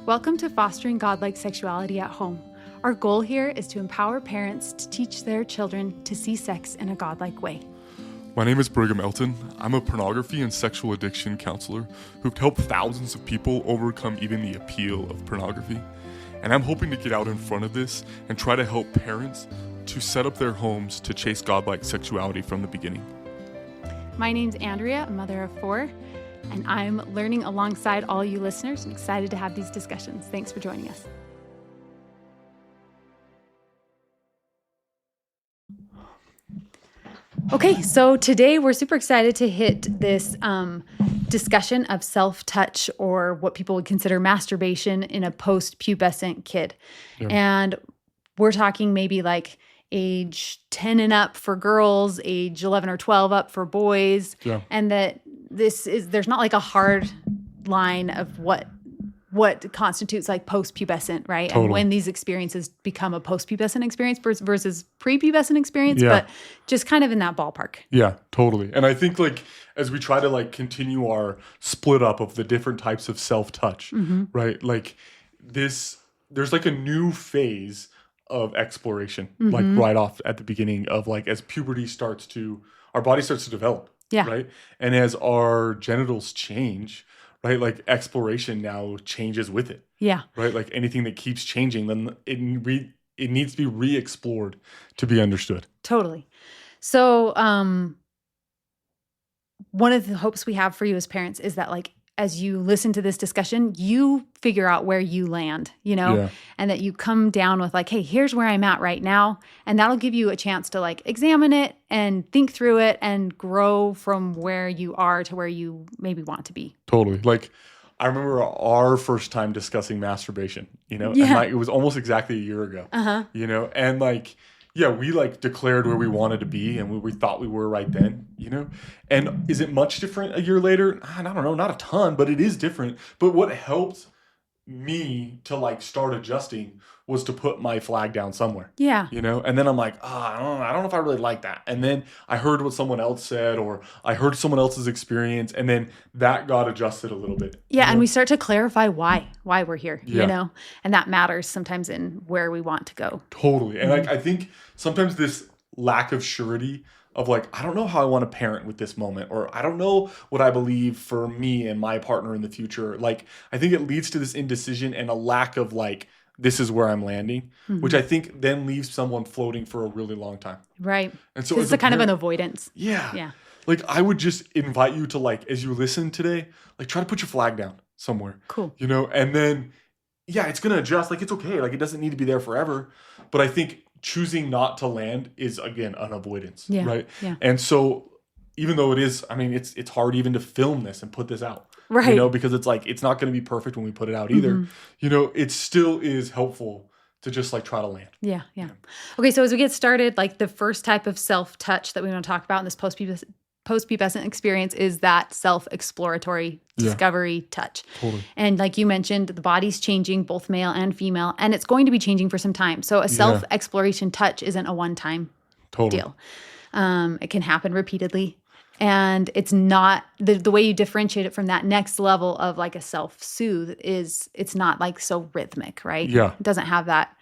Welcome to Fostering Godlike Sexuality at Home. Our goal here is to empower parents to teach their children to see sex in a godlike way. My name is Brigham Elton. I'm a pornography and sexual addiction counselor who've helped thousands of people overcome even the appeal of pornography. And I'm hoping to get out in front of this and try to help parents to set up their homes to chase godlike sexuality from the beginning. My name's Andrea, a mother of 4, and I'm learning alongside all you listeners and excited to have these discussions. Thanks for joining us. Okay, so today we're super excited to hit this discussion of self-touch, or what people would consider masturbation in a post-pubescent kid. Yeah. And we're talking maybe like age 10 and up for girls, age 11 or 12 up for boys. Yeah. And that there's not like a hard line of what constitutes like post-pubescent, right? Totally. And when these experiences become a post-pubescent experience versus pre-pubescent experience, yeah. But just kind of in that ballpark. Yeah, totally. And I think like as we try to like continue our split up of the different types of self-touch, mm-hmm. right? Like there's like a new phase of exploration, mm-hmm. like right off at the beginning of like as puberty our body starts to develop, yeah. right? And as our genitals change, right? Like exploration now changes with it. Yeah. Right? Like anything that keeps changing, then it needs to be re-explored to be understood. Totally. So one of the hopes we have for you as parents is that like as you listen to this discussion, you figure out where you land, yeah. and that you come down with like, hey, here's where I'm at right now. And that'll give you a chance to like examine it and think through it and grow from where you are to where you maybe want to be. Totally. Like I remember our first time discussing masturbation, yeah. and like, it was almost exactly a year ago, and like, yeah, we like declared where we wanted to be and where we thought we were right then, And is it much different a year later? I don't know, not a ton, but it is different. But what helped me to like start adjusting was to put my flag down somewhere. Yeah. And then I'm like, I don't know if I really like that. And then I heard what someone else said, or I heard someone else's experience, and then that got adjusted a little bit. Yeah, and we start to clarify why we're here, yeah. And that matters sometimes in where we want to go. Totally. And I think sometimes this lack of surety of like, I don't know how I want to parent with this moment, or I don't know what I believe for me and my partner in the future. Like, I think it leads to this indecision and a lack of like, this is where I'm landing, mm-hmm. which I think then leaves someone floating for a really long time. Right. And so it's a kind of an avoidance. Yeah. Yeah. Like I would just invite you to like, as you listen today, like try to put your flag down somewhere. Cool. And then, yeah, it's going to adjust. Like it's okay. Like it doesn't need to be there forever. But I think choosing not to land is again an avoidance. Yeah. Right. Yeah. And so even though it is, I mean, it's hard even to film this and put this out. Right. Because it's like, it's not going to be perfect when we put it out either. Mm-hmm. It still is helpful to just like try to land. Yeah. Yeah. Okay. So as we get started, like the first type of self-touch that we want to talk about in this post-pubescent experience is that self-exploratory discovery touch. Totally. And like you mentioned, the body's changing, both male and female, and it's going to be changing for some time. So a self-exploration touch isn't a one-time deal. It can happen repeatedly. And it's not the way you differentiate it from that next level of like a self-soothe is it's not like so rhythmic, right? Yeah. It doesn't have that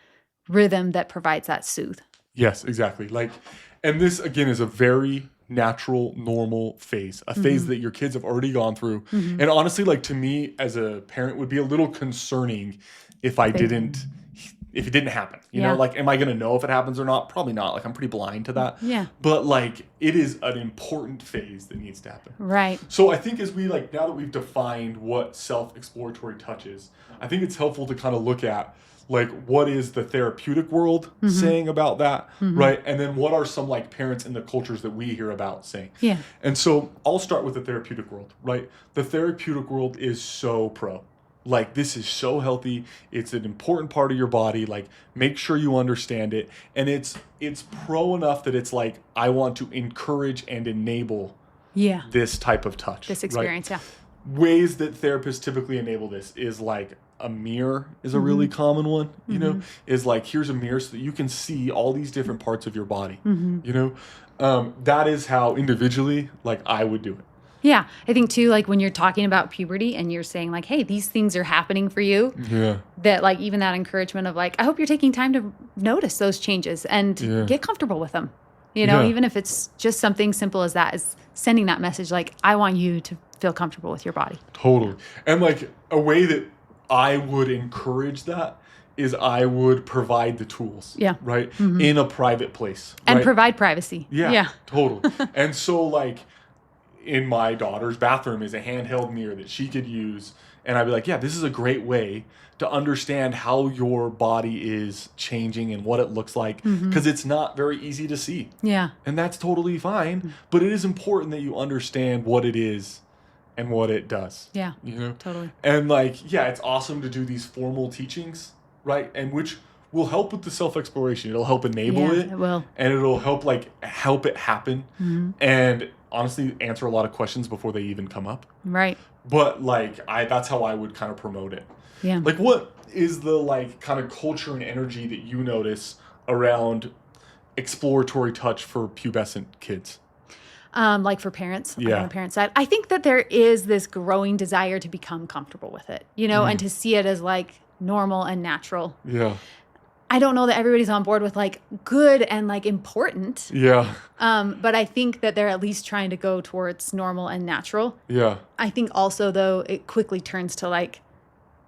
rhythm that provides that soothe. Yes, exactly. Like, and this again is a very natural, normal phase, a phase mm-hmm. that your kids have already gone through. Mm-hmm. And honestly, like to me as a parent would be a little concerning if it didn't happen, you know, like, am I going to know if it happens or not? Probably not. Like, I'm pretty blind to that. Yeah. But like, it is an important phase that needs to happen. Right. So I think as we like, now that we've defined what self-exploratory touch is, I think it's helpful to kind of look at like, what is the therapeutic world mm-hmm. saying about that? Mm-hmm. Right. And then what are some like parents in the cultures that we hear about saying? Yeah. And so I'll start with the therapeutic world, right? The therapeutic world is so pro. Like, this is so healthy. It's an important part of your body. Like, make sure you understand it. And it's pro enough that it's like, I want to encourage and enable this type of touch. This experience, right? Ways that therapists typically enable this is like a mirror is a really common one, is like, here's a mirror so that you can see all these different parts of your body, that is how individually, like I would do it. Yeah. I think too, like when you're talking about puberty and you're saying like, hey, these things are happening for you. Yeah. That like even that encouragement of like, I hope you're taking time to notice those changes and get comfortable with them. You know, even if it's just something simple as that, is sending that message like, I want you to feel comfortable with your body. Totally. And like a way that I would encourage that is I would provide the tools. Yeah. Right? In a private place. And right? provide privacy. Yeah. Totally. And so like in my daughter's bathroom is a handheld mirror that she could use. And I'd be like, yeah, this is a great way to understand how your body is changing and what it looks like. Because it's not very easy to see. Yeah. And that's totally fine. But it is important that you understand what it is and what it does. Yeah. You know? Totally. And like, yeah, it's awesome to do these formal teachings, right? And which will help with the self-exploration. It'll help enable it. It will. And it'll help it happen. And honestly answer a lot of questions before they even come up. Right. But like that's how I would kind of promote it. Yeah. Like what is the like kind of culture and energy that you notice around exploratory touch for pubescent kids? Like for parents, on the parent side, I think that there is this growing desire to become comfortable with it, you know, and to see it as like normal and natural. Yeah. I don't know that everybody's on board with like good and like important. Yeah. But I think that they're at least trying to go towards normal and natural. Yeah. I think also though it quickly turns to like,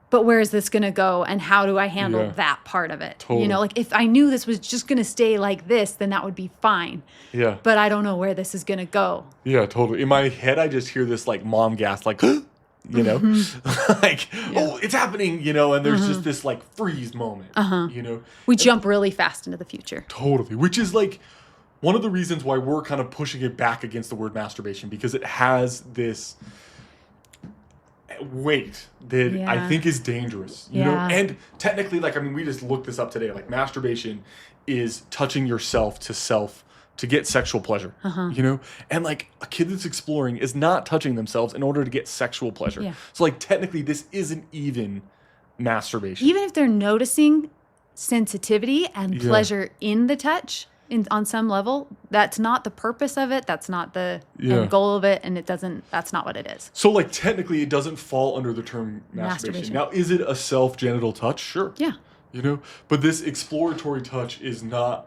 but where is this going to go and how do I handle that part of it? Totally. You know, like if I knew this was just going to stay like this, then that would be fine. Yeah. But I don't know where this is going to go. Yeah, totally. In my head, I just hear this like mom gasp, like, you know, like, oh, it's happening, you know, and there's just this like freeze moment, you know. We jump really fast into the future. Totally. Which is like one of the reasons why we're kind of pushing it back against the word masturbation, because it has this weight that I think is dangerous, you know. And technically, like, I mean, we just looked this up today. Like, masturbation is touching yourself to get sexual pleasure, you know? And like a kid that's exploring is not touching themselves in order to get sexual pleasure. Yeah. So like technically this isn't even masturbation. Even if they're noticing sensitivity and pleasure in the touch on some level, that's not the purpose of it. That's not the end goal of it. And that's not what it is. So like technically it doesn't fall under the term masturbation. Now, is it a self-genital touch? Sure. Yeah. You know, but this exploratory touch is not,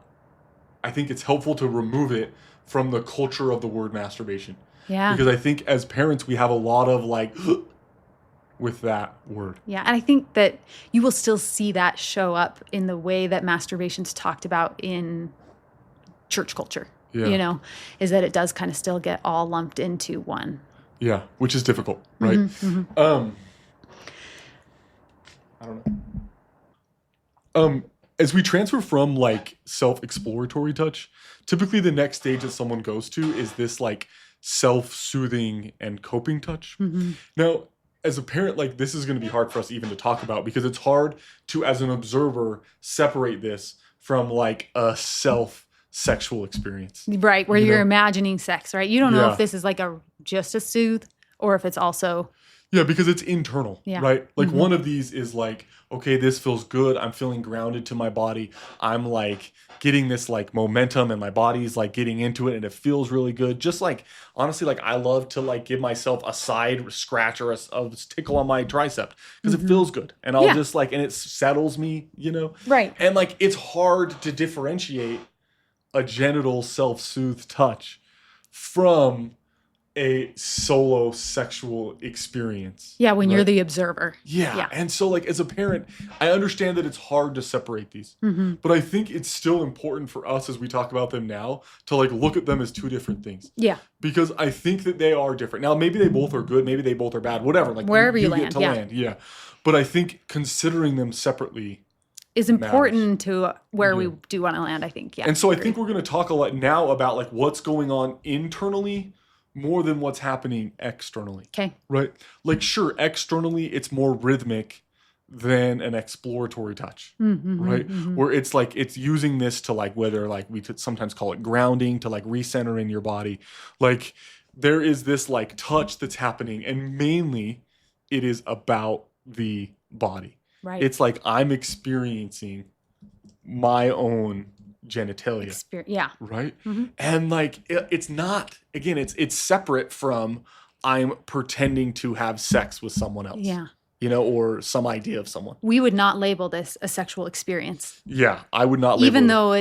I think it's helpful to remove it from the culture of the word masturbation. Yeah. Because I think as parents, we have a lot of like, with that word. Yeah. And I think that you will still see that show up in the way that masturbation's talked about in church culture, you know, is that it does kind of still get all lumped into one. Yeah. Which is difficult, right? I don't know. As we transfer from like self-exploratory touch, typically the next stage that someone goes to is this like self-soothing and coping touch. Now, as a parent, like this is going to be hard for us even to talk about because it's hard to, as an observer, separate this from like a self-sexual experience. Right, where you're imagining sex, right? You don't know if this is like just a soothe or if it's also... Yeah, because it's internal, right? Like one of these is like, okay, this feels good. I'm feeling grounded to my body. I'm like getting this like momentum and my body's like getting into it and it feels really good. Just like, honestly, like I love to like give myself a side scratch or a tickle on my tricep because it feels good. And I'll just like, and it settles me, you know? Right. And like, it's hard to differentiate a genital self-soothe touch from a solo sexual experience. Yeah, when you're the observer. Yeah. And so like as a parent, I understand that it's hard to separate these. But I think it's still important for us as we talk about them now to like look at them as two different things. Yeah. Because I think that they are different. Now maybe they both are good, maybe they both are bad, whatever. Like wherever you get land. To land. But I think considering them separately is important to where we do want to land, I think. Yeah. And so I think we're going to talk a lot now about like what's going on internally more than what's happening externally. Okay. Right? Like, sure, externally, it's more rhythmic than an exploratory touch. Right? Where it's like, it's using this to like, whether like we could sometimes call it grounding, to like recenter in your body. Like, there is this like touch that's happening, and mainly it is about the body. Right. It's like I'm experiencing my own genitalia. Yeah. Right? And like it's not, again, it's separate from I'm pretending to have sex with someone else. Yeah. You know, or some idea of someone. We would not label this a sexual experience. Yeah, I would not label even though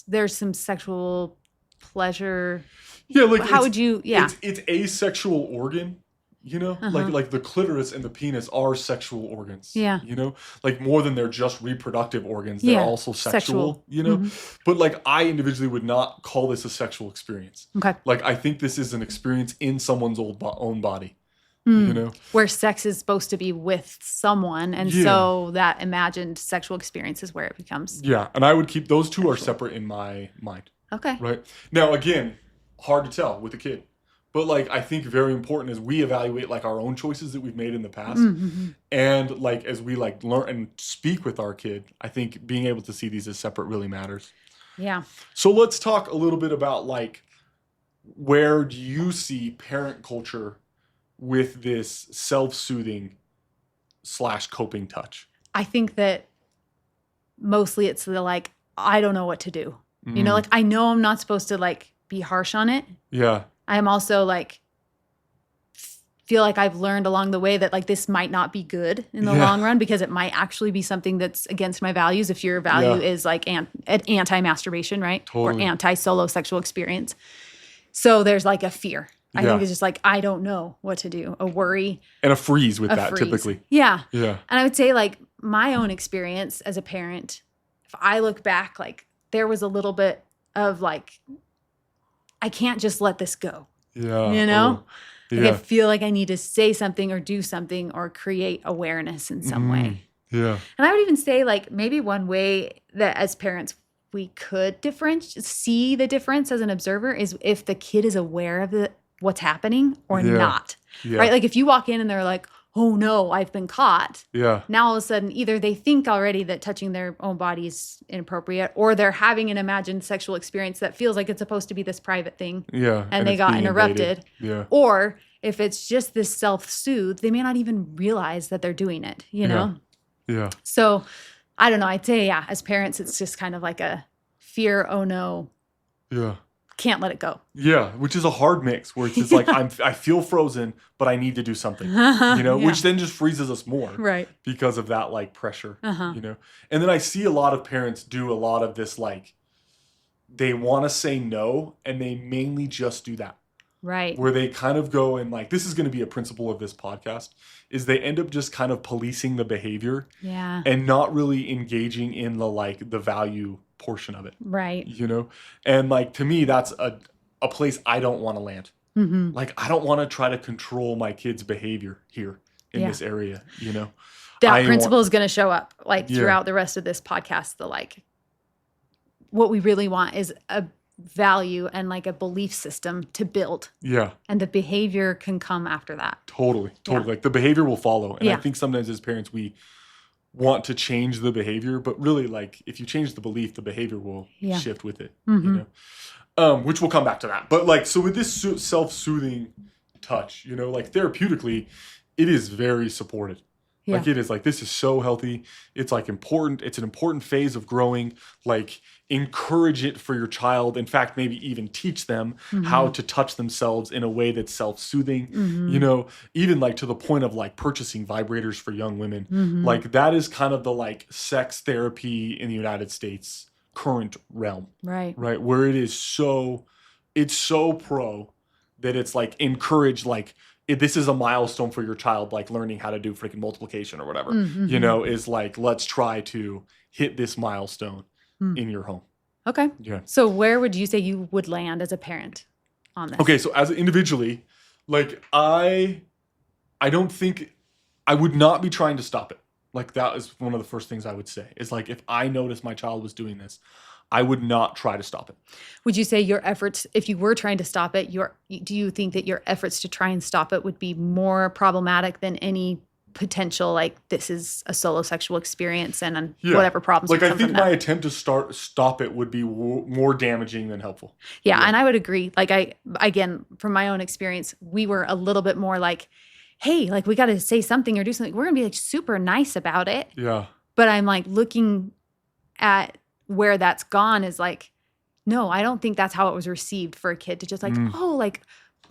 there's some sexual pleasure. Yeah, like how would you? Yeah, it's a sexual organ. You know, like the clitoris and the penis are sexual organs. Yeah, you know, like more than they're just reproductive organs, they're also sexual. You know, but like I individually would not call this a sexual experience. Okay, like I think this is an experience in someone's own body. You know, where sex is supposed to be with someone, and so that imagined sexual experience is where it becomes. Yeah, and I would keep those two are separate in my mind. Okay. Right now, again, hard to tell with a kid. But like I think very important is we evaluate like our own choices that we've made in the past, and like as we like learn and speak with our kid, I think being able to see these as separate really matters. Yeah. So let's talk a little bit about like where do you see parent culture with this self-soothing / coping touch? I think that mostly it's the like I don't know what to do. You know, like I know I'm not supposed to like be harsh on it. Yeah. I'm also like feel like I've learned along the way that like this might not be good in the long run because it might actually be something that's against my values if your value is like anti-masturbation, right? Totally. Or anti-solo sexual experience. So there's like a fear. I think it's just like I don't know what to do, a worry. And a freeze with that typically. Yeah. Yeah. And I would say like my own experience as a parent, if I look back, like there was a little bit of like, I can't just let this go. Yeah. You know? Oh, Like I feel like I need to say something or do something or create awareness in some way. Yeah. And I would even say like maybe one way that as parents we could see the difference as an observer is if the kid is aware of what's happening or not. Yeah. Right? Like if you walk in and they're like, oh no, I've been caught. Yeah. Now all of a sudden, either they think already that touching their own body is inappropriate, or they're having an imagined sexual experience that feels like it's supposed to be this private thing. Yeah. And they got interrupted. Yeah. Or if it's just this self-soothe, they may not even realize that they're doing it, you know? Yeah. So I don't know. I'd say, as parents, it's just kind of like a fear, oh no. Yeah. Can't let it go. Yeah, which is a hard mix where it's just like I feel frozen, but I need to do something, you know, which then just freezes us more, right? Because of that like pressure, you know. And then I see a lot of parents do a lot of this like they want to say no, and they mainly just do that, right? Where they kind of go and like this is going to be a principle of this podcast is they end up just kind of policing the behavior, and not really engaging in the value portion of it. Right. You know? And like to me, that's a place I don't want to land. Mm-hmm. Like I don't want to try to control my kids' behavior here in this area, you know? That principle is going to show up like throughout the rest of this podcast. What we really want is a value and like a belief system to build. Yeah. And the behavior can come after that. Totally. Yeah. Like the behavior will follow. And I think sometimes as parents, we want to change the behavior, but really like if you change the belief, the behavior will shift with it, you know, which we'll come back to that. But like, so with this self-soothing touch, you know, like therapeutically, it is very supported. Yeah. Like it is like, this is so healthy. It's like important. It's an important phase of growing, like encourage it for your child. In fact, maybe even teach them how to touch themselves in a way that's self-soothing, you know, even like to the point of like purchasing vibrators for young women. Like that is kind of the like sex therapy in the United States current realm. Right. Right. Where it's so pro that it's like encourage, like, this is a milestone for your child, like learning how to do freaking multiplication or whatever, you know, is like, let's try to hit this milestone in your home. Okay. Yeah. So where would you say you would land as a parent on this? Okay. So as individually, like I don't think I would not be trying to stop it. Like that is one of the first things I would say is like, if I noticed my child was doing this, I would not try to stop it. Would you say your efforts, if you were trying to stop it, do you think that your efforts to try and stop it would be more problematic than any potential, like this is a solo sexual experience and whatever problems would come from that? Like I think my attempt to stop it would be more damaging than helpful. Yeah, and I would agree. Like again, from my own experience, we were a little bit more like, hey, like we got to say something or do something. We're going to be like super nice about it. Yeah. But I'm like looking at where that's gone is like, no, I don't think that's how it was received for a kid to just like, oh, like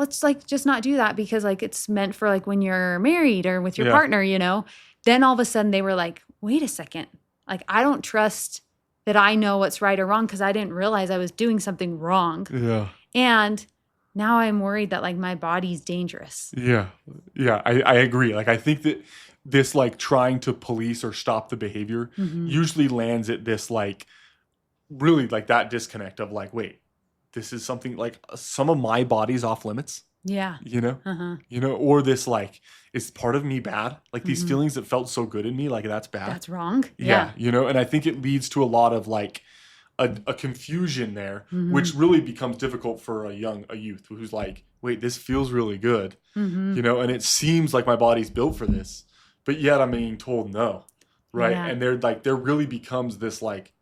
let's like just not do that because like it's meant for like when you're married or with your partner, you know. Then all of a sudden they were like, wait a second. Like, I don't trust that I know what's right or wrong because I didn't realize I was doing something wrong. Yeah. And now I'm worried that like my body's dangerous. Yeah. Yeah. I agree. Like, I think that this like trying to police or stop the behavior usually lands at this like really like that disconnect of like, wait, this is something like some of my body's off limits. Yeah. You know, or this like, is part of me bad? Like these feelings that felt so good in me, like that's bad. That's wrong. Yeah. You know, and I think it leads to a lot of like a confusion there, which really becomes difficult for a youth who's like, wait, this feels really good, you know, and it seems like my body's built for this, but yet I'm being told no. Right. Yeah. And there really becomes this like,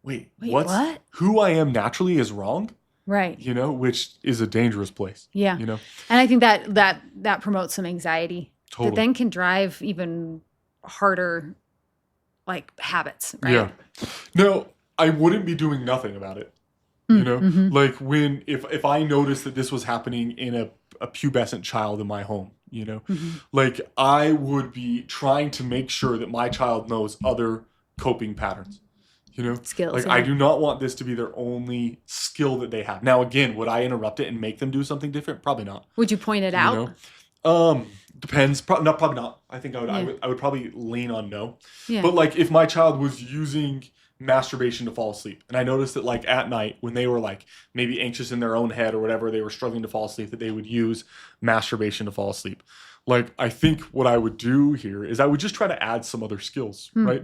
wait what? Who I am naturally is wrong. Right. You know, which is a dangerous place. Yeah. You know, and I think that promotes some anxiety that then can drive even harder like habits. Right. Yeah. No, I wouldn't be doing nothing about it. You know, like when if I noticed that this was happening in a pubescent child in my home, you know, like I would be trying to make sure that my child knows other coping patterns. You know, skills. Like I do not want this to be their only skill that they have. Now, again, would I interrupt it and make them do something different? Probably not. Would you point it out? Know? Depends. Probably not. I think I would probably lean on no. Yeah. But like if my child was using masturbation to fall asleep, and I noticed that like at night when they were like maybe anxious in their own head or whatever, they were struggling to fall asleep, that they would use masturbation to fall asleep. Like I think what I would do here is I would just try to add some other skills, right?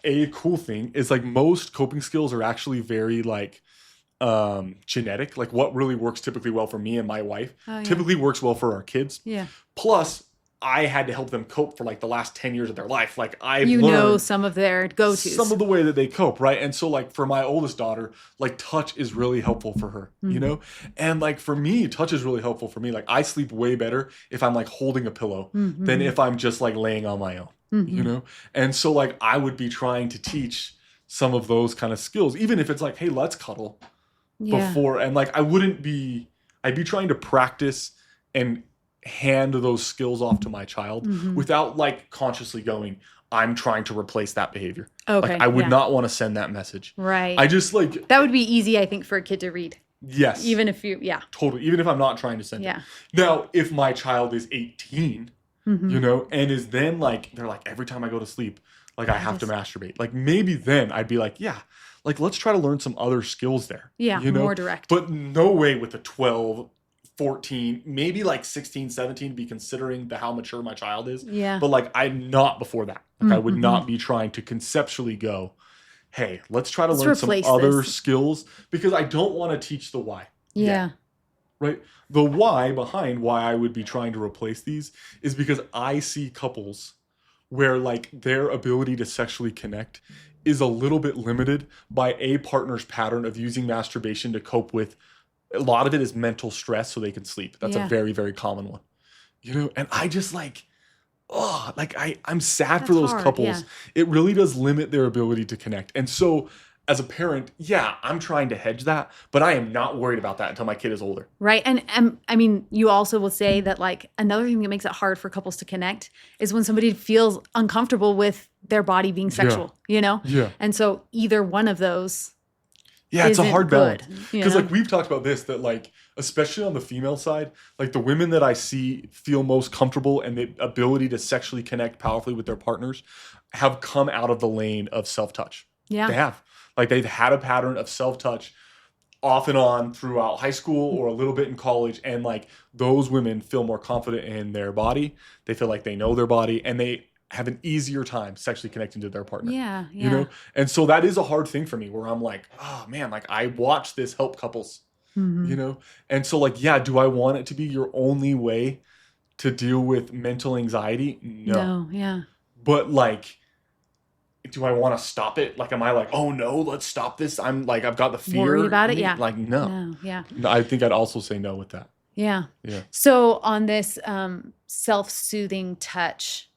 A cool thing is like most coping skills are actually very like genetic. Like what really works typically well for me and my wife typically works well for our kids. Yeah. Plus I had to help them cope for like the last 10 years of their life. Like I've learned know some of their go-tos. Some of the way that they cope, right? And so like for my oldest daughter, like touch is really helpful for her, you know? And like for me, touch is really helpful for me. Like I sleep way better if I'm like holding a pillow than if I'm just like laying on my own. You know? And so like I would be trying to teach some of those kind of skills, even if it's like, hey, let's cuddle before. And like I'd be trying to practice and hand those skills off to my child without like consciously going, I'm trying to replace that behavior. Okay. Like I would not want to send that message. Right. I just like that would be easy, I think, for a kid to read. Yes. Even if you Totally. Even if I'm not trying to send it. Now, if my child is 18, you know, and is then like, they're like, every time I go to sleep, like I have to masturbate. Like maybe then I'd be like, yeah, like let's try to learn some other skills there. Yeah, you know? more direct. But no way with a 12, 14, maybe like 16, 17 to be considering how mature my child is. Yeah. But like I'm not before that. Like I would not be trying to conceptually go, hey, let's try to learn some other skills because I don't want to teach the why. Yeah. Right? The why behind why I would be trying to replace these is because I see couples where like their ability to sexually connect is a little bit limited by a partner's pattern of using masturbation to cope with. A lot of it is mental stress so they can sleep. That's a very, very common one. You know, and I just like, I'm sad for those couples. Yeah. It really does limit their ability to connect. And so as a parent, I'm trying to hedge that, but I am not worried about that until my kid is older. Right. And I mean, you also will say that like another thing that makes it hard for couples to connect is when somebody feels uncomfortable with their body being sexual, you know? Yeah. And so either one of those it's a hard balance. Because know? like we've talked about this, that like, especially on the female side, like the women that I see feel most comfortable and the ability to sexually connect powerfully with their partners have come out of the lane of self-touch. Yeah. They have. Like they've had a pattern of self-touch off and on throughout high school or a little bit in college. And like those women feel more confident in their body. They feel like they know their body and they have an easier time sexually connecting to their partner. Yeah. You know? And so that is a hard thing for me where I'm like, oh man, like I watch this help couples, you know? And so like, do I want it to be your only way to deal with mental anxiety? No. But like, do I want to stop it? Like, am I like, oh no, let's stop this? I'm like, I've got the fear. Worried about it? Yeah. Like, no. Yeah. No, I think I'd also say no with that. Yeah. Yeah. So on this self-soothing touch.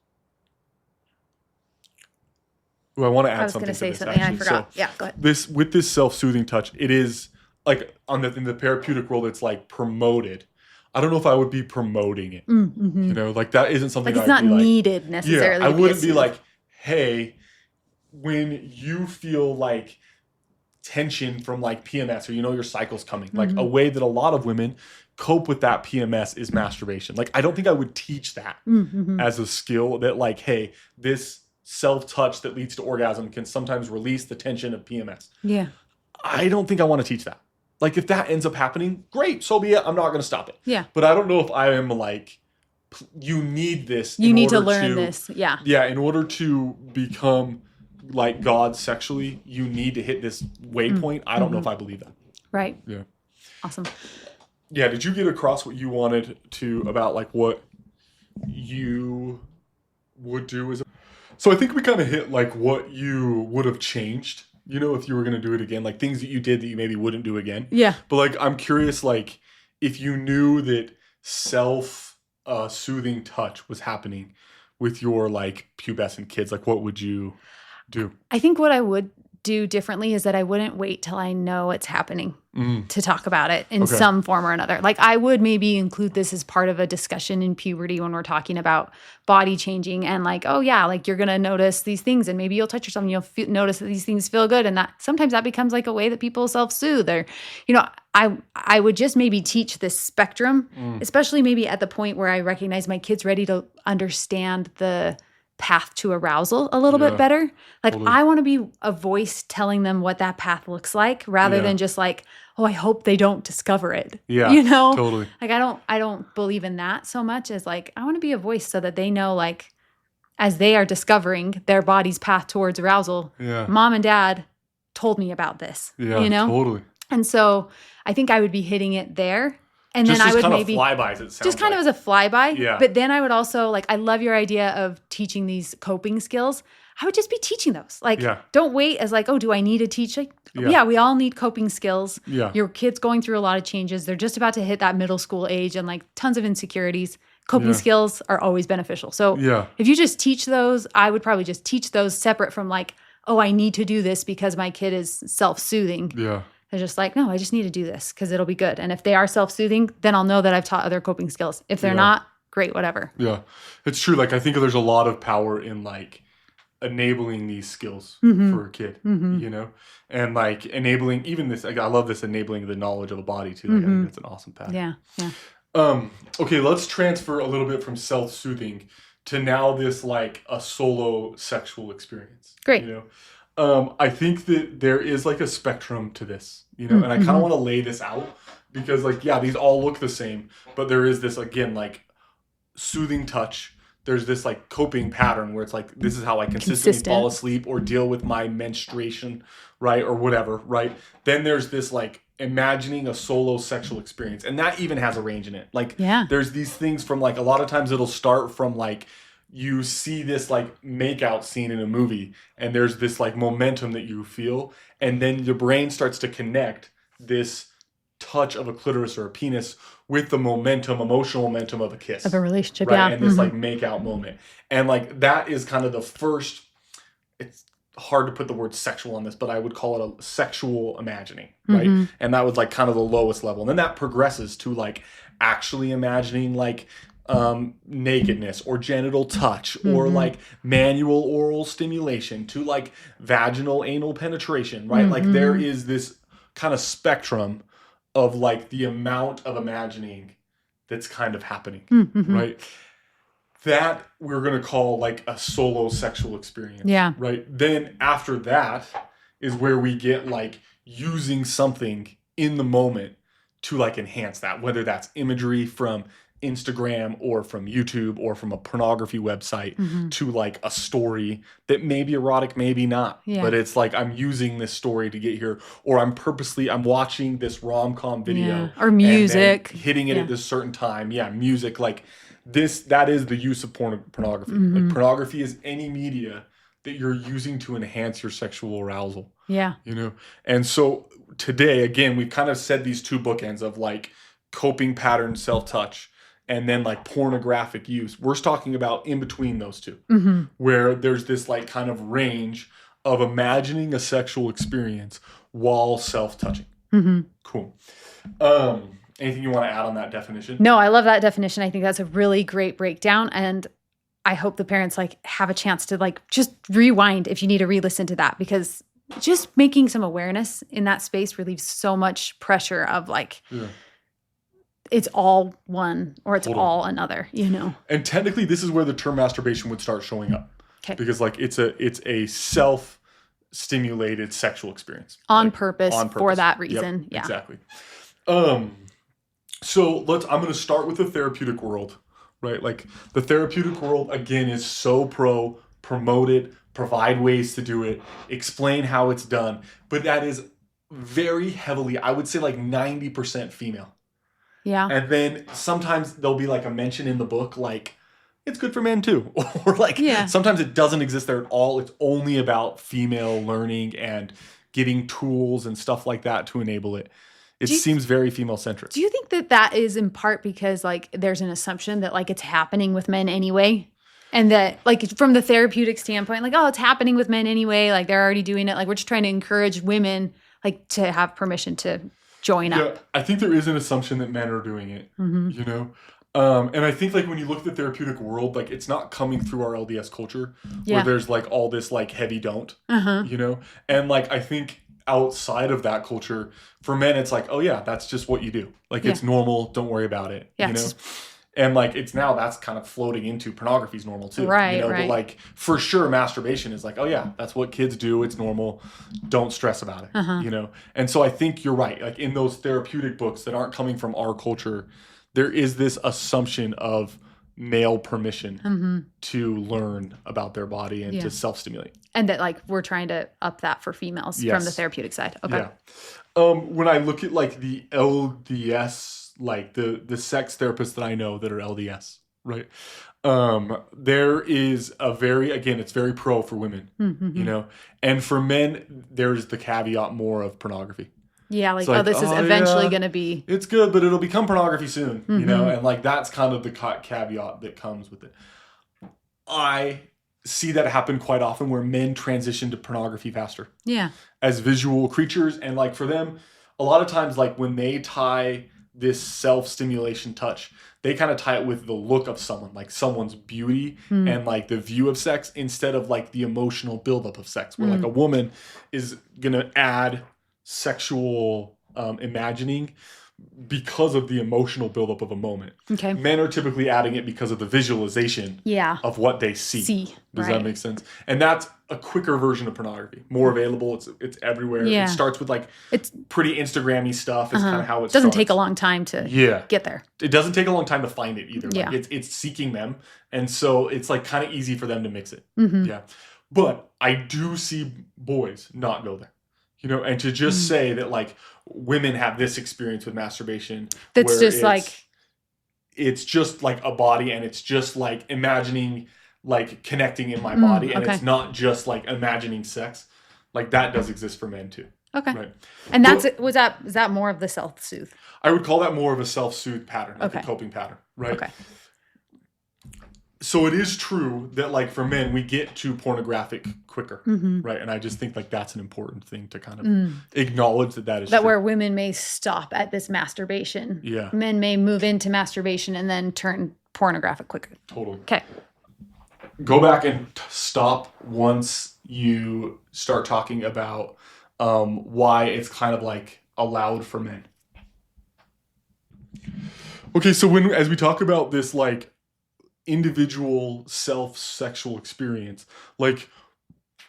Well, I want to add something. I was going to say something. I forgot. So go ahead. With this self-soothing touch, it is like in the therapeutic world, it's like promoted. I don't know if I would be promoting it. You know, like that isn't something Like it's I'd not be needed necessarily. Yeah, I wouldn't be like, hey, when you feel like tension from like PMS or your cycle's coming, like a way that a lot of women cope with that PMS is masturbation. Like I don't think I would teach that as a skill that like, hey, this self-touch that leads to orgasm can sometimes release the tension of PMS. Yeah. I don't think I want to teach that. Like if that ends up happening, great, so be it. I'm not going to stop it. Yeah. But I don't know if I am like, you need this. You need to learn this. Yeah. Yeah. In order to become like God sexually, you need to hit this waypoint. I don't know if I believe that. Right. Yeah. Awesome. Yeah. Did you get across what you wanted to about like what you would do as a... So I think we kind of hit like what you would have changed, if you were going to do it again, like things that you did that you maybe wouldn't do again. Yeah. But like, I'm curious, like if you knew that soothing touch was happening with your like pubescent kids, like what would you do? I think what I would do differently is that I wouldn't wait till I know it's happening to talk about it in some form or another. Like I would maybe include this as part of a discussion in puberty when we're talking about body changing and like, oh yeah, like you're going to notice these things and maybe you'll touch yourself and you'll notice that these things feel good. And that sometimes that becomes like a way that people self-soothe or, I would just maybe teach this spectrum, especially maybe at the point where I recognize my kid's ready to understand the path to arousal a little bit better. Like totally. I want to be a voice telling them what that path looks like rather than just like, oh, I hope they don't discover it. Yeah. Totally. Like I don't believe in that so much as like, I want to be a voice so that they know like as they are discovering their body's path towards arousal, mom and dad told me about this, Totally. And so I think I would be hitting it there. And just then I would kind maybe of flybys, it sounds just kind of as a flyby. Yeah. But then I would also like, I love your idea of teaching these coping skills. I would just be teaching those. Like, don't wait as like, oh, do I need to teach? Like, we all need coping skills. Yeah. Your kid's going through a lot of changes. They're just about to hit that middle school age and like tons of insecurities. Coping skills are always beneficial. So if you just teach those, I would probably just teach those separate from like, oh, I need to do this because my kid is self-soothing. Yeah. They're just like, no, I just need to do this because it'll be good. And if they are self-soothing, then I'll know that I've taught other coping skills. If they're not, great, whatever. Yeah. It's true. Like, I think there's a lot of power in, like, enabling these skills for a kid, And, like, enabling even this, like, I love this enabling the knowledge of a body, too. Like, I think that's an awesome path. Yeah. Okay, let's transfer a little bit from self-soothing to now this, like, a solo sexual experience. Great. I think that there is like a spectrum to this, and I kind of want to lay this out because like, these all look the same, but there is this, again, like soothing touch. There's this like coping pattern where it's like, this is how I consistently fall asleep or deal with my menstruation, right? Or whatever, right? Then there's this like imagining a solo sexual experience. And that even has a range in it. Like there's these things from like, a lot of times it'll start from like, you see this like makeout scene in a movie and there's this like momentum that you feel. And then your brain starts to connect this touch of a clitoris or a penis with the emotional momentum of a kiss. Of a relationship, right? And this like makeout moment. And like that is kind of the first, it's hard to put the word sexual on this, but I would call it a sexual imagining, right? And that was like kind of the lowest level. And then that progresses to like actually imagining like nakedness or genital touch or like manual oral stimulation to like vaginal anal penetration, right? Like there is this kind of spectrum of like the amount of imagining that's kind of happening, right? That we're going to call like a solo sexual experience, right? Then after that is where we get like using something in the moment to like enhance that, whether that's imagery from Instagram or from YouTube or from a pornography website to like a story that may be erotic, maybe not. But it's like I'm using this story to get here, or I'm watching this rom-com video or music, and hitting it at this certain time. Music, like this, that is the use of pornography. Like pornography is any media that you're using to enhance your sexual arousal. And so today, again, we've kind of said these two bookends of like coping pattern, self-touch, and then like pornographic use. We're talking about in between those two, where there's this like kind of range of imagining a sexual experience while self-touching. Cool. Anything you want to add on that definition? No, I love that definition. I think that's a really great breakdown. And I hope the parents like have a chance to like just rewind if you need to re-listen to that, because just making some awareness in that space relieves so much pressure of like, it's all one or it's all another, you know? And technically this is where the term masturbation would start showing up. Okay. Because like it's a self-stimulated sexual experience. On like, purpose for that reason. Yep, yeah. Exactly. So I'm going to start with the therapeutic world, right? Like the therapeutic world, again, is so promote it, provide ways to do it, explain how it's done. But that is very heavily, I would say like 90% female. Yeah. And then sometimes there'll be like a mention in the book, like, it's good for men too. Or like sometimes it doesn't exist there at all. It's only about female learning and getting tools and stuff like that to enable it. It seems very female centric. Do you think that that is in part because like there's an assumption that like it's happening with men anyway? And that like from the therapeutic standpoint, like, oh, it's happening with men anyway. Like they're already doing it. Like we're just trying to encourage women like to have permission to join up. I think there is an assumption that men are doing it, you know? And I think like when you look at the therapeutic world, like it's not coming through our LDS culture where there's like all this like heavy don't, you know? And like I think outside of that culture, for men, it's like, oh yeah, that's just what you do. Like it's normal. Don't worry about it, you know? And like it's now that's kind of floating into pornography is normal too. Right, you know? right. But like for sure masturbation is like, oh yeah, that's what kids do. It's normal. Don't stress about it. You know? And so I think you're right. Like in those therapeutic books that aren't coming from our culture, there is this assumption of male permission to learn about their body and to self-stimulate. And that like we're trying to up that for females from the therapeutic side. Okay. Yeah. When I look at like the LDS, like the sex therapists that I know that are LDS, right? There is it's very pro for women, you know? And for men, there's the caveat more of pornography. Yeah, like, this is eventually going to be... It's good, but it'll become pornography soon, you know? And, like, that's kind of the caveat that comes with it. I see that happen quite often where men transition to pornography faster. Yeah. As visual creatures. And, like, for them, a lot of times, like, when they tie this self-stimulation touch, they kind of tie it with the look of someone, like someone's beauty and, like, the view of sex instead of, like, the emotional buildup of sex. Where, like, a woman is going to add sexual imagining because of the emotional buildup of a moment. Okay. Men are typically adding it because of the visualization of what they see. Does that make sense? And that's a quicker version of pornography. More available. It's everywhere. Yeah. It starts with like it's pretty Instagram-y stuff. It's kind of how it doesn't take a long time to get there. It doesn't take a long time to find it either. Like it's seeking them. And so it's like kind of easy for them to mix it. Yeah. But I do see boys not go there. You know, and to just say that like women have this experience with masturbation. That's just it's just like a body and it's just like imagining like connecting in my body. And it's not just like imagining sex. Like that does exist for men too. Okay. Right. And is that more of the self-soothe? I would call that more of a self-soothe pattern, like a coping pattern. Right. Okay. So it is true that like for men, we get to pornographic quicker, right? And I just think like that's an important thing to kind of acknowledge that is that true. Where women may stop at this masturbation. Yeah. Men may move into masturbation and then turn pornographic quicker. Totally. Okay. Go back and stop once you start talking about why it's kind of like allowed for men. Okay, so as we talk about this like individual self-sexual experience, like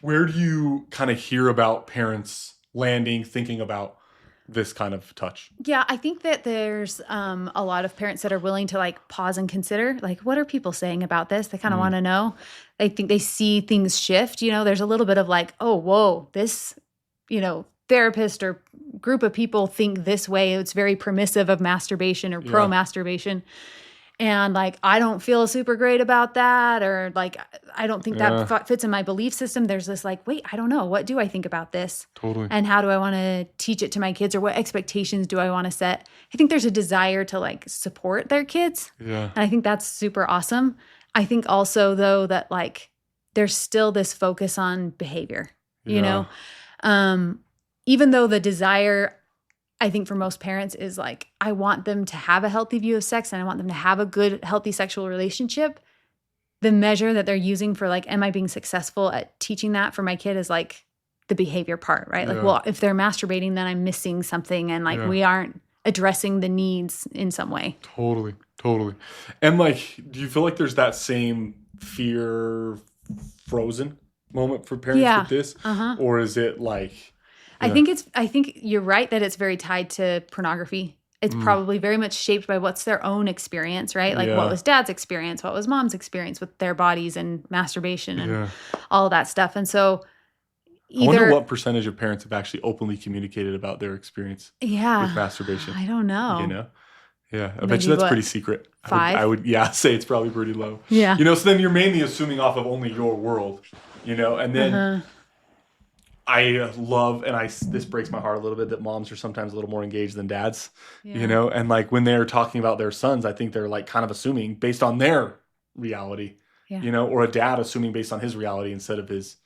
where do you kind of hear about parents thinking about this kind of touch? Yeah, I think that there's a lot of parents that are willing to like pause and consider, like, what are people saying about this? They kind of want to know. I think they see things shift, you know, there's a little bit of like, oh, whoa, this, you know, therapist or group of people think this way. It's very permissive of masturbation or pro-masturbation. And like, I don't feel super great about that. Or like, I don't think that fits in my belief system. There's this like, wait, I don't know. What do I think about this? Totally. And how do I want to teach it to my kids, or what expectations do I want to set? I think there's a desire to like support their kids. Yeah. And I think that's super awesome. I think also though that like, there's still this focus on behavior, you know, even though the desire I think for most parents is like, I want them to have a healthy view of sex and I want them to have a good, healthy sexual relationship. The measure that they're using for like, am I being successful at teaching that for my kid is like the behavior part, right? Like, well, if they're masturbating, then I'm missing something and like we aren't addressing the needs in some way. Totally. And like, do you feel like there's that same fear frozen moment for parents with this? Or is it like... I think you're right that it's very tied to pornography. It's probably very much shaped by what's their own experience, right? Like what was dad's experience? What was mom's experience with their bodies and masturbation and all of that stuff. And so I wonder what percentage of parents have actually openly communicated about their experience with masturbation. I don't know. You know? Yeah. I bet you that's pretty secret. 5? I would say it's probably pretty low. Yeah. You know, so then you're mainly assuming off of only your world, you know? And then... I love, and this breaks my heart a little bit, that moms are sometimes a little more engaged than dads, you know? And like when they're talking about their sons, I think they're like kind of assuming based on their reality, you know, or a dad assuming based on his reality instead of his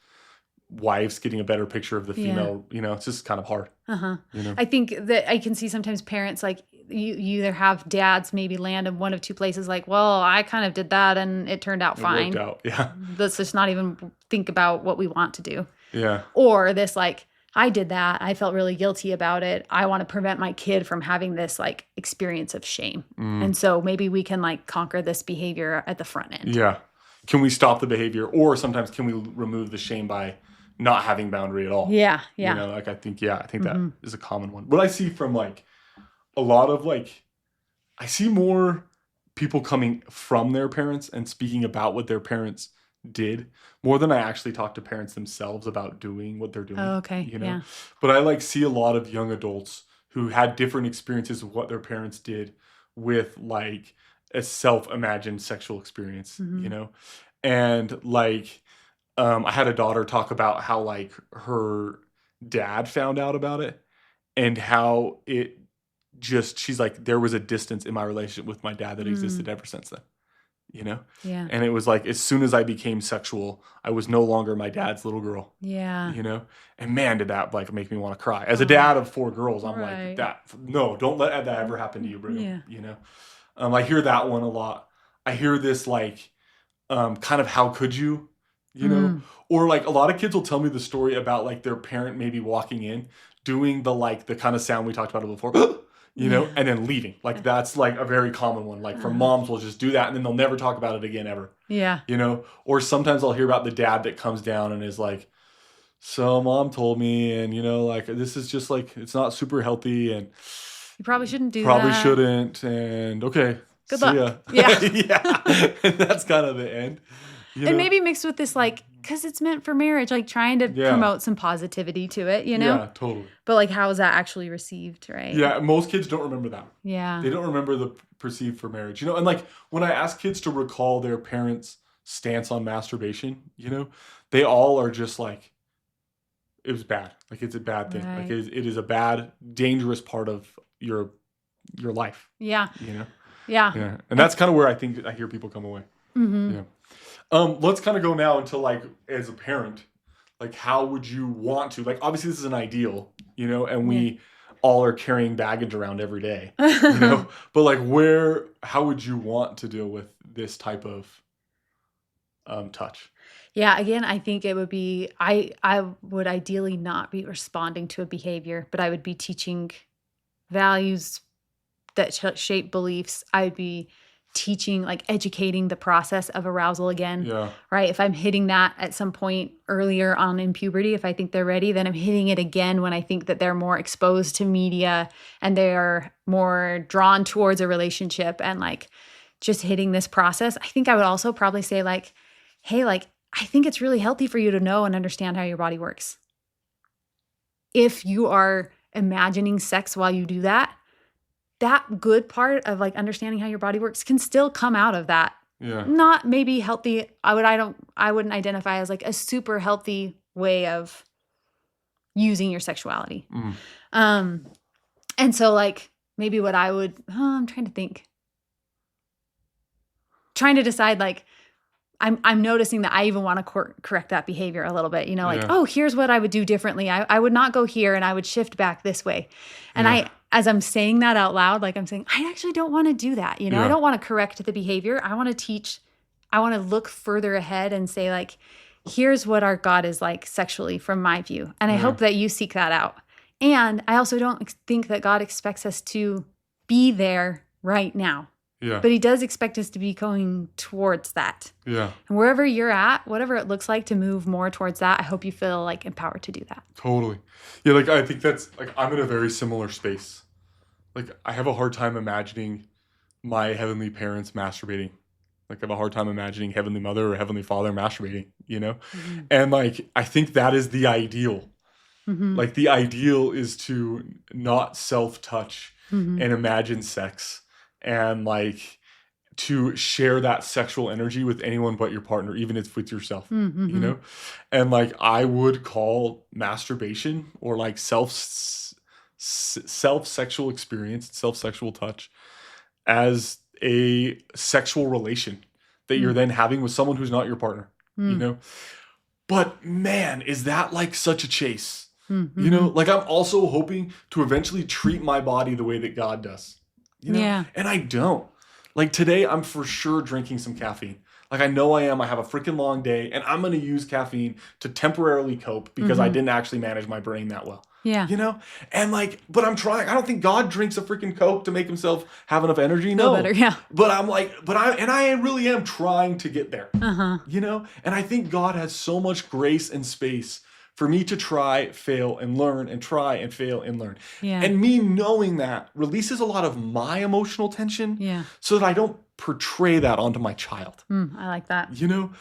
wife's getting a better picture of the female, you know, it's just kind of hard. You know? I think that I can see sometimes parents like you either have dads maybe land in one of two places like, well, I kind of did that and it turned out fine. Worked out. Let's just not even think about what we want to do. Yeah. Or this like, I did that. I felt really guilty about it. I want to prevent my kid from having this like experience of shame. And so maybe we can like conquer this behavior at the front end. Yeah. Can we stop the behavior? Or sometimes can we remove the shame by not having boundary at all? Yeah. You know, like I think that is a common one. What I see from like a lot of like, I see more people coming from their parents and speaking about what their parents did more than I actually talk to parents themselves about doing what they're doing. Oh, okay. You know, but I like see a lot of young adults who had different experiences of what their parents did with like a self-imagined sexual experience, you know, and like, I had a daughter talk about how like her dad found out about it and how it just, she's like, there was a distance in my relationship with my dad that existed ever since then. You know? Yeah. And it was like, as soon as I became sexual, I was no longer my dad's little girl. Yeah. You know? And man, did that like make me want to cry. As a dad of 4 girls, I'm like, no, don't let that ever happen to you, Brigham. Yeah. You know? I hear that one a lot. I hear this like, kind of how could you? You know? Or like a lot of kids will tell me the story about like their parent maybe walking in, doing the kind of sound we talked about before. You know, and then leaving. Like, that's, like, a very common one. Like, for moms will just do that, and then they'll never talk about it again, ever. Yeah. You know? Or sometimes I'll hear about the dad that comes down and is like, so mom told me, and, you know, like, this is just, like, it's not super healthy, and... You probably shouldn't do probably that. Shouldn't, and, okay, Good see luck. ya. Yeah. And that's kind of the end. You and know? maybe mixed with this, like, because it's meant for marriage, like, trying to promote some positivity to it, you know? Yeah, totally. But, like, how is that actually received, right? Yeah, most kids don't remember that. Yeah. They don't remember the perceived for marriage. You know, and, like, when I ask kids to recall their parents' stance on masturbation, you know, they all are just like, it was bad. Like, it's a bad thing. Right. Like, it is a bad, dangerous part of your life. Yeah. You know? Yeah. Yeah. And that's kind of where I think I hear people come away. Yeah. Let's kind of go now into like, as a parent, like how would you want to, like, obviously this is an ideal, you know, and we all are carrying baggage around every day, you know, but like how would you want to deal with this type of touch? Yeah, again, I think it would be, I would ideally not be responding to a behavior, but I would be teaching values that shape beliefs. I would be teaching, like educating the process of arousal again, right? If I'm hitting that at some point earlier on in puberty, if I think they're ready, then I'm hitting it again when I think that they're more exposed to media and they're more drawn towards a relationship and like just hitting this process. I think I would also probably say like, hey, like, I think it's really healthy for you to know and understand how your body works. If you are imagining sex while you do that, that good part of like understanding how your body works can still come out of that. Yeah. Not maybe healthy. I wouldn't identify as like a super healthy way of using your sexuality. And so like maybe what I would, I'm trying to think. Trying to decide like, I'm noticing that I even want to correct that behavior a little bit, you know, like, Yeah. oh, here's what I would do differently. I would not go here and I would shift back this way. And as I'm saying that out loud, like I'm saying, I actually don't want to do that. You know, I don't want to correct the behavior. I want to teach, I want to look further ahead and say like, here's what our God is like sexually from my view. And I hope that you seek that out. And I also don't think that God expects us to be there right now. Yeah. But he does expect us to be going towards that. Yeah. And wherever you're at, whatever it looks like to move more towards that, I hope you feel like empowered to do that. Totally. Yeah, like I think that's like I'm in a very similar space. Like I have a hard time imagining my heavenly parents masturbating. Like I have a hard time imagining Heavenly Mother or Heavenly Father masturbating, you know? Mm-hmm. And like I think that is the ideal. Mm-hmm. Like the ideal is to not self-touch and imagine sex. And like to share that sexual energy with anyone but your partner, even if it's with yourself, you know? And like, I would call masturbation or like self-sexual experience, self-sexual touch as a sexual relation that you're then having with someone who's not your partner, you know? But man, is that like such a chase, you know? Like I'm also hoping to eventually treat my body the way that God does. You know? Yeah. And I don't. Like today, I'm for sure drinking some caffeine. Like I know I am. I have a freaking long day and I'm going to use caffeine to temporarily cope because I didn't actually manage my brain that well. Yeah. You know? And like, but I'm trying. I don't think God drinks a freaking Coke to make himself have enough energy. No. Better, yeah. But I'm like, I really am trying to get there. You know? And I think God has so much grace and space for me to try, fail, and learn, and try and fail and learn. Yeah. And me knowing that releases a lot of my emotional tension so that I don't portray that onto my child. I like that. You know?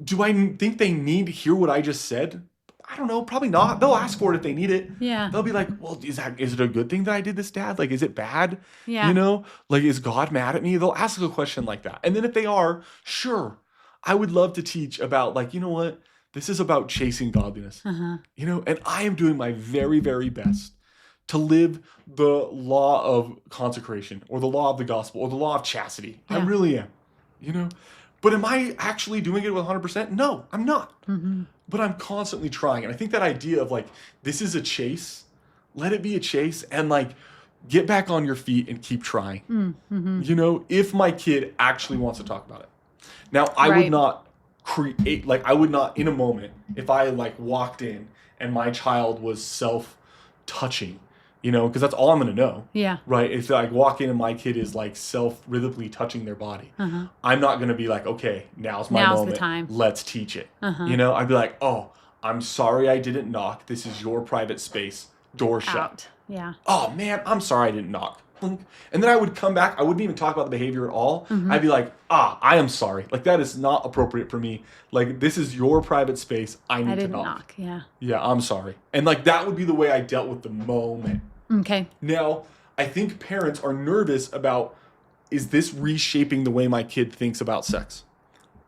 Do I think they need to hear what I just said? I don't know. Probably not. They'll ask for it if they need it. Yeah. They'll be like, well, is it a good thing that I did this, Dad? Like, is it bad? Yeah. You know? Like, is God mad at me? They'll ask a question like that. And then if they are, sure. I would love to teach about like, you know what? This is about chasing godliness, you know, and I am doing my very, very best to live the law of consecration or the law of the gospel or the law of chastity. Yeah. I really am, you know, but am I actually doing it with 100%? No, I'm not, but I'm constantly trying. And I think that idea of like, this is a chase, let it be a chase and like, get back on your feet and keep trying, you know, if my kid actually wants to talk about it. Now, I would not I would not in a moment if I like walked in and my child was self-touching, you know, because that's all I'm going to know. Yeah. Right. If I walk in and my kid is like self-rhythmically touching their body, I'm not going to be like, okay, now's my moment. The time. Let's teach it. You know, I'd be like, oh, I'm sorry I didn't knock. This is your private space. Door shut. Out. Yeah. Oh man, I'm sorry I didn't knock. And then I would come back. I wouldn't even talk about the behavior at all. I'd be like, I am sorry. Like, that is not appropriate for me. Like, this is your private space. I need to knock. Yeah. Yeah, I'm sorry. And, like, that would be the way I dealt with the moment. Okay. Now, I think parents are nervous about, is this reshaping the way my kid thinks about sex?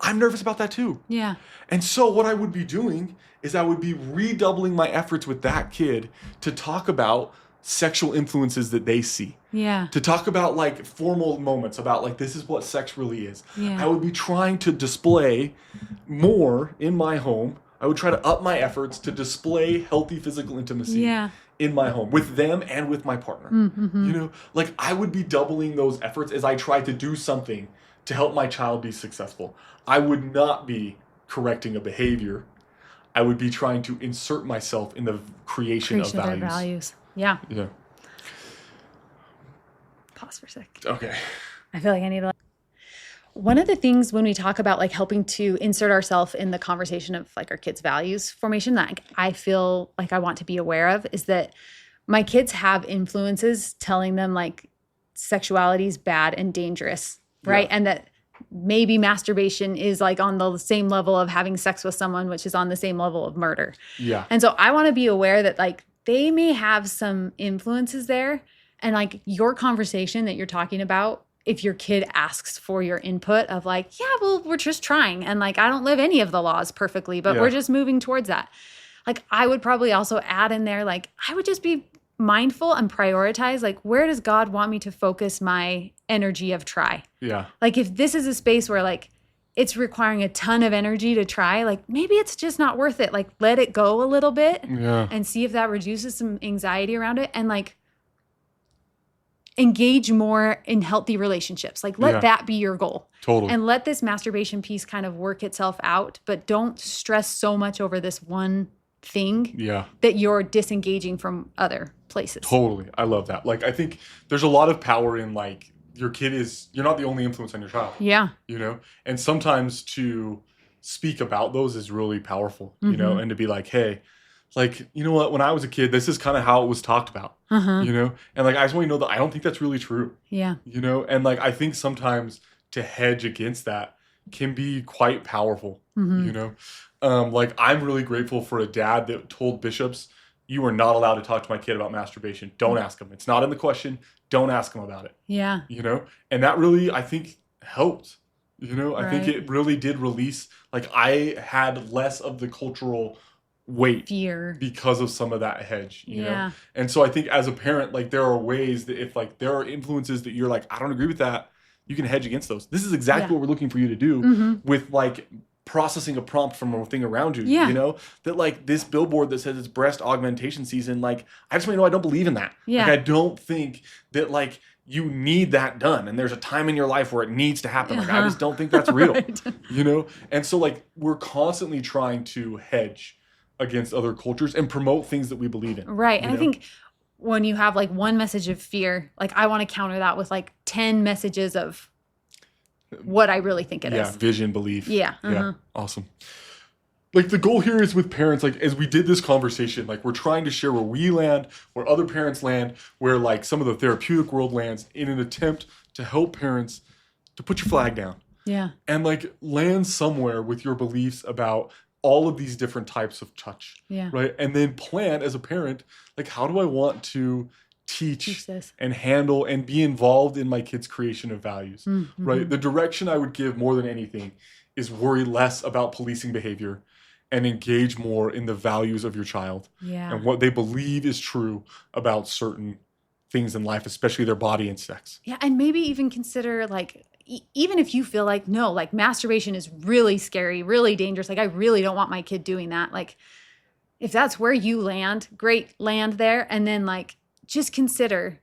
I'm nervous about that, too. Yeah. And so what I would be doing is I would be redoubling my efforts with that kid to talk about sexual influences that they see. Yeah. To talk about like formal moments about like this is what sex really is. Yeah. I would be trying to display more in my home. I would try to up my efforts to display healthy physical intimacy in my home with them and with my partner. You know, like I would be doubling those efforts as I try to do something to help my child be successful. I would not be correcting a behavior. I would be trying to insert myself in the creation of values. Yeah. Yeah. Pause for a sec. Okay. I feel like I need to. One of the things when we talk about like helping to insert ourselves in the conversation of like our kids' values formation that I feel like I want to be aware of is that my kids have influences telling them like sexuality is bad and dangerous, right? Yeah. And that maybe masturbation is like on the same level of having sex with someone, which is on the same level of murder. Yeah. And so I want to be aware that like they may have some influences there. And like your conversation that you're talking about, if your kid asks for your input of like, yeah, well, we're just trying. And like, I don't live any of the laws perfectly, but we're just moving towards that. Like, I would probably also add in there, like, I would just be mindful and prioritize, like, where does God want me to focus my energy of try? Yeah. Like, if this is a space where like, it's requiring a ton of energy to try, like maybe it's just not worth it. Like let it go a little bit and see if that reduces some anxiety around it, and like engage more in healthy relationships. Like let that be your goal. Totally. And let this masturbation piece kind of work itself out, but don't stress so much over this one thing that you're disengaging from other places. Totally. I love that. Like, I think there's a lot of power in like, you're not the only influence on your child. Yeah. You know, and sometimes to speak about those is really powerful, you know, and to be like, hey, like, you know what, when I was a kid, this is kind of how it was talked about, you know, and like, I just want you to know that I don't think that's really true. Yeah. You know, and like, I think sometimes to hedge against that can be quite powerful, you know, like I'm really grateful for a dad that told bishops, you are not allowed to talk to my kid about masturbation. Don't ask him. It's not in the question. Don't ask him about it. Yeah. You know, and that really, I think, helped. You know, I think it really did release, like I had less of the cultural weight fear because of some of that hedge, you know? And so I think as a parent, like there are ways that if like there are influences that you're like, I don't agree with that, you can hedge against those. This is exactly what we're looking for you to do with like processing a prompt from a thing around you, you know, that like this billboard that says it's breast augmentation season. Like, I just want you to know, I don't believe in that. Like, I don't think that like you need that done. And there's a time in your life where it needs to happen. Like, I just don't think that's real, you know? And so like, we're constantly trying to hedge against other cultures and promote things that we believe in. Right. And I think when you have like one message of fear, like I want to counter that with like 10 messages of what I really think it is. Yeah, vision, belief. Yeah. Yeah, awesome. Like the goal here is with parents, like as we did this conversation, like we're trying to share where we land, where other parents land, where like some of the therapeutic world lands in an attempt to help parents to put your flag down. Yeah. And like land somewhere with your beliefs about all of these different types of touch. Yeah. Right. And then plan as a parent, like how do I want to teach this and handle and be involved in my kids' creation of values, right? The direction I would give more than anything is worry less about policing behavior and engage more in the values of your child and what they believe is true about certain things in life, especially their body and sex. Yeah, and maybe even consider like, even if you feel like, no, like masturbation is really scary, really dangerous, like I really don't want my kid doing that. Like if that's where you land, great, land there. And then like, just consider,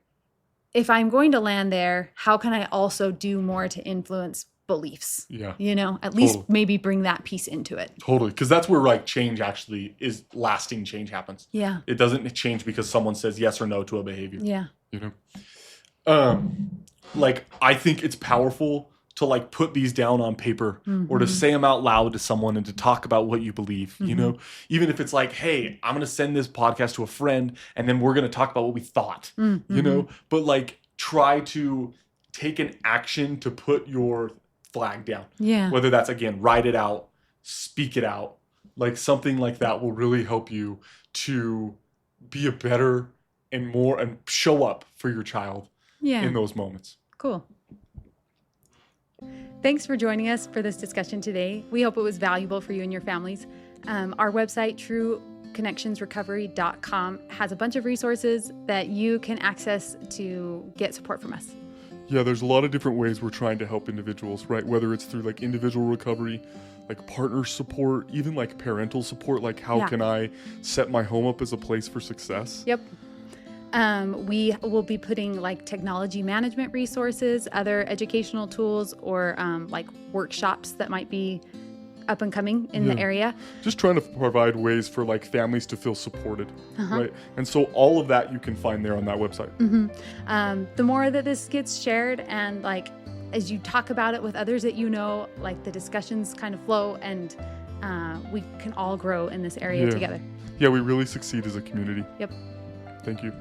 if I'm going to land there, how can I also do more to influence beliefs? Yeah. You know, at least maybe bring that piece into it. Totally. Because that's where like change actually is, lasting change happens. Yeah. It doesn't change because someone says yes or no to a behavior. Yeah. You know? Like I think it's powerful to like put these down on paper or to say them out loud to someone and to talk about what you believe, you know, even if it's like, hey, I'm going to send this podcast to a friend and then we're going to talk about what we thought, you know, but like try to take an action to put your flag down. Yeah. Whether that's again, write it out, speak it out, like something like that will really help you to be a better and more and show up for your child in those moments. Cool. Thanks for joining us for this discussion today. We hope it was valuable for you and your families. Our website, trueconnectionsrecovery.com, has a bunch of resources that you can access to get support from us. Yeah, there's a lot of different ways we're trying to help individuals, right? Whether it's through like individual recovery, like partner support, even like parental support, like how can I set my home up as a place for success? Yep. We will be putting like technology management resources, other educational tools, or like workshops that might be up and coming in the area. Just trying to provide ways for like families to feel supported, right? And so all of that you can find there on that website. The more that this gets shared and like as you talk about it with others that you know, like the discussions kind of flow and we can all grow in this area together. Yeah, we really succeed as a community. Yep. Thank you.